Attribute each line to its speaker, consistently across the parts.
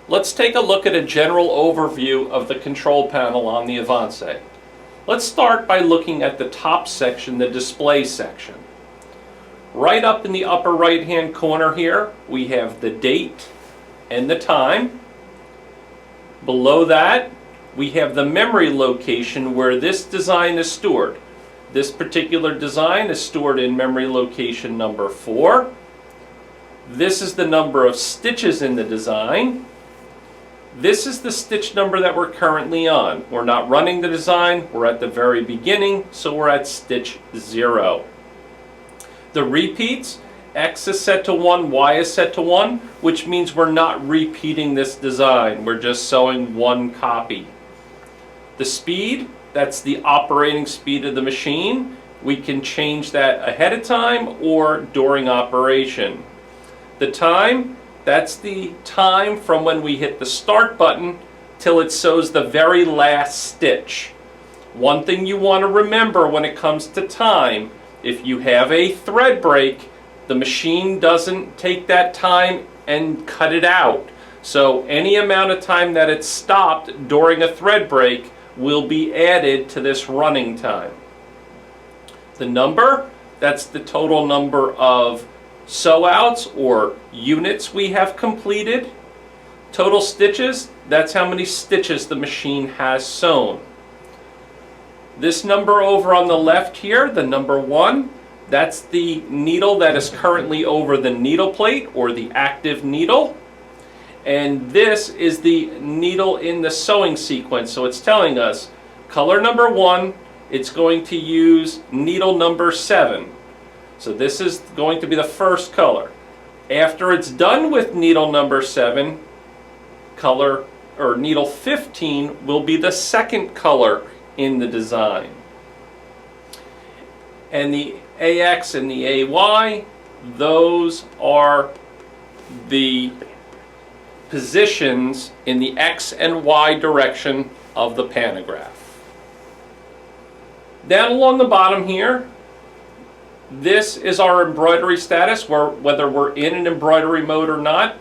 Speaker 1: Let's take a look at a general overview of the control panel on the Avancé. Let's start by looking at the top section, the display section. Right up in the upper right hand corner here, we have the date and the time. Below that, we have the memory location where this design is stored. This particular design is stored in memory location number 4. This is the number of stitches in the design. This is the stitch number that we're currently on. We're not running the design, we're at the very beginning, so we're at stitch 0. The repeats, X is set to 1, Y is set to 1, which means we're not repeating this design, we're just sewing one copy. The speed, that's the operating speed of the machine. We can change that ahead of time or during operation. The time, that's the time from when we hit the start button till it sews the very last stitch. One thing you want to remember when it comes to time, if you have a thread break, the machine doesn't take that time and cut it out. So any amount of time that it's stopped during a thread break will be added to this running time. The number, that's the total number of sew outs or units we have completed. Total stitches, that's how many stitches the machine has sewn. This number over on the left here, the number 1, that's the needle that is currently over the needle plate or the active needle. And this is the needle in the sewing sequence. So it's telling us color number 1, it's going to use needle number 7. So this is going to be the first color. After it's done with needle number 7, color or needle 15 will be the second color in the design. And the AX and the AY, those are the positions in the X and Y direction of the pantograph. Down along the bottom here, this is our embroidery status, whether we're in an embroidery mode or not.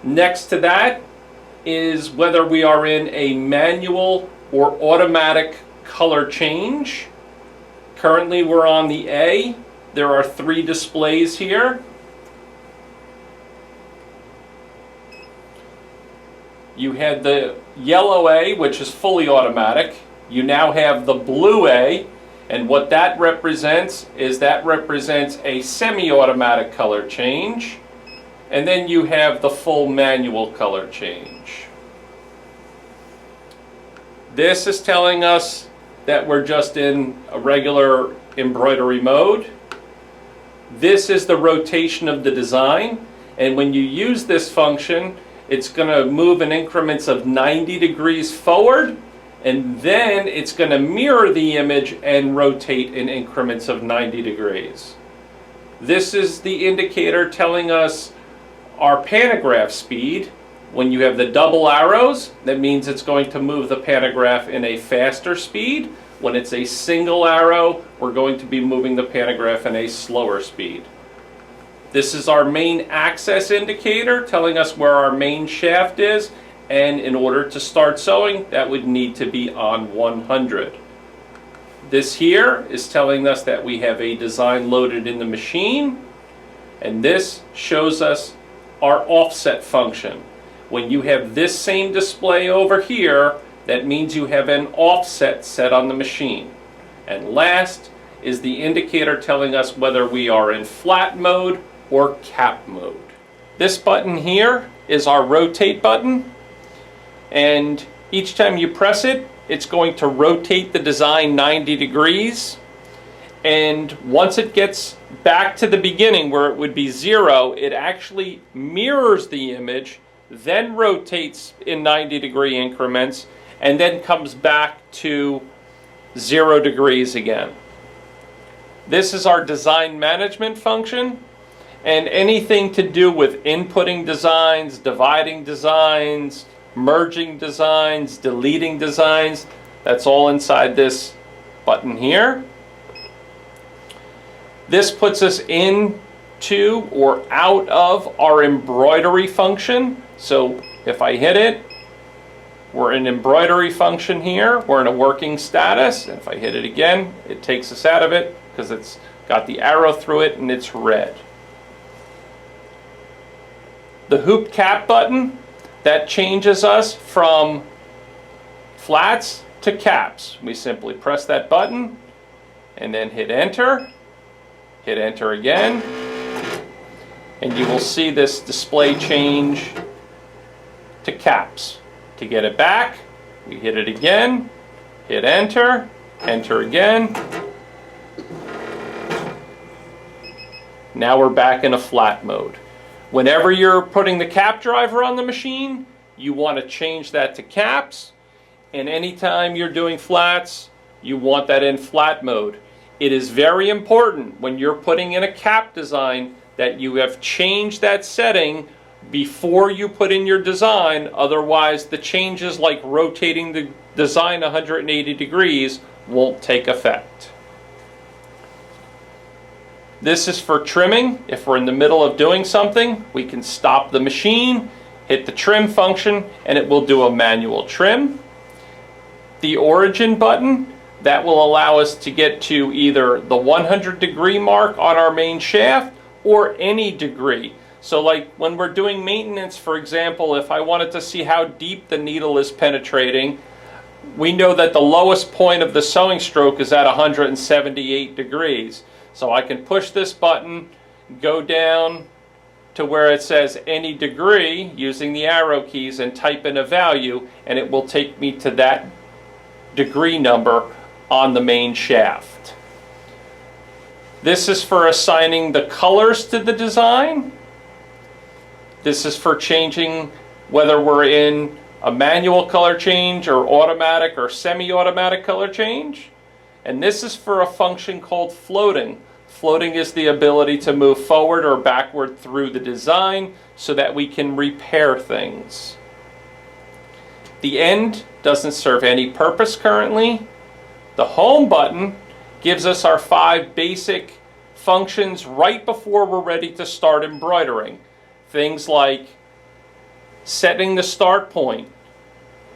Speaker 1: Next to that is whether we are in a manual or automatic color change. Currently we're on the A. There are 3 displays here. You had the yellow A, which is fully automatic. You now have the blue A. And what that represents is a semi-automatic color change. And then you have the full manual color change. This is telling us that we're just in a regular embroidery mode. This is the rotation of the design. And when you use this function, it's going to move in increments of 90 degrees forward. And then it's going to mirror the image and rotate in increments of 90 degrees. This is the indicator telling us our pantograph speed. When you have the double arrows, that means it's going to move the pantograph in a faster speed. When it's a single arrow, we're going to be moving the pantograph in a slower speed. This is our main axis indicator telling us where our main shaft is. And in order to start sewing, that would need to be on 100. This here is telling us that we have a design loaded in the machine. And this shows us our offset function. When you have this same display over here, that means you have an offset set on the machine. And last is the indicator telling us whether we are in flat mode or cap mode. This button here is our rotate button. And each time you press it, it's going to rotate the design 90 degrees. And once it gets back to the beginning where it would be 0, it actually mirrors the image, then rotates in 90 degree increments, and then comes back to 0 degrees again. This is our design management function. And anything to do with inputting designs, dividing designs, merging designs, deleting designs, that's all inside this button here. This puts us into or out of our embroidery function. So if I hit it, we're in embroidery function here. We're in a working status. And if I hit it again, it takes us out of it because it's got the arrow through it and it's red. The hoop cap button, that changes us from flats to caps. We simply press that button and then hit enter again, and you will see this display change to caps. To get it back, we hit it again, hit enter, enter again. Now we're back in a flat mode. Whenever you're putting the cap driver on the machine, you want to change that to caps, and anytime you're doing flats, you want that in flat mode. It is very important when you're putting in a cap design that you have changed that setting before you put in your design, otherwise the changes like rotating the design 180 degrees won't take effect. This is for trimming. If we're in the middle of doing something, we can stop the machine, hit the trim function, and it will do a manual trim. The origin button, that will allow us to get to either the 100 degree mark on our main shaft or any degree. So like when we're doing maintenance, for example, if I wanted to see how deep the needle is penetrating, we know that the lowest point of the sewing stroke is at 178 degrees. So I can push this button, go down to where it says any degree using the arrow keys and type in a value, and it will take me to that degree number on the main shaft. This is for assigning the colors to the design. This is for changing whether we're in a manual color change or automatic or semi-automatic color change. And this is for a function called floating. Floating is the ability to move forward or backward through the design so that we can repair things. The end doesn't serve any purpose currently. The home button gives us our 5 basic functions right before we're ready to start embroidering. Things like setting the start point,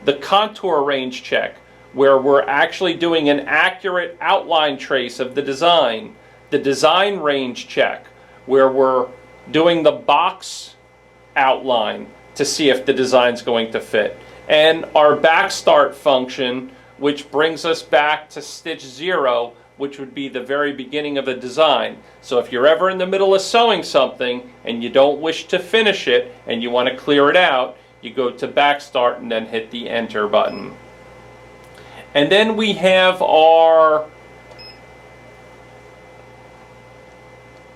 Speaker 1: the contour range check, where we're actually doing an accurate outline trace of the design range check, where we're doing the box outline to see if the design's going to fit, and our back start function, which brings us back to stitch 0, which would be the very beginning of a design. So if you're ever in the middle of sewing something and you don't wish to finish it and you want to clear it out, you go to back start and then hit the enter button. And then we have our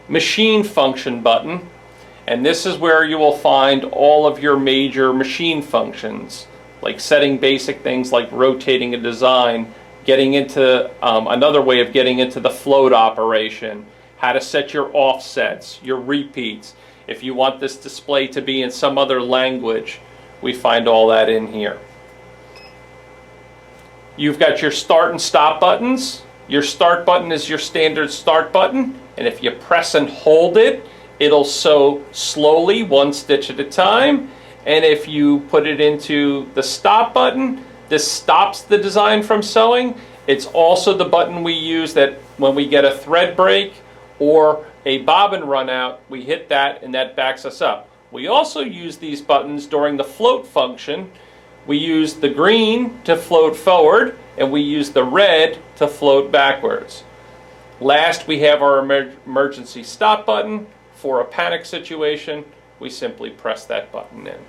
Speaker 1: machine function button, and this is where you will find all of your major machine functions, like setting basic things like rotating a design, getting into another way of getting into the float operation, how to set your offsets, your repeats. If you want this display to be in some other language, we find all that in here. You've got your start and stop buttons. Your start button is your standard start button, and if you press and hold it, it'll sew slowly, 1 stitch at a time. And if you put it into the stop button, this stops the design from sewing. It's also the button we use that when we get a thread break or a bobbin run out, we hit that and that backs us up. We also use these buttons during the float function. We use the green to float forward and we use the red to float backwards. Last, we have our emergency stop button. For a panic situation, we simply press that button in.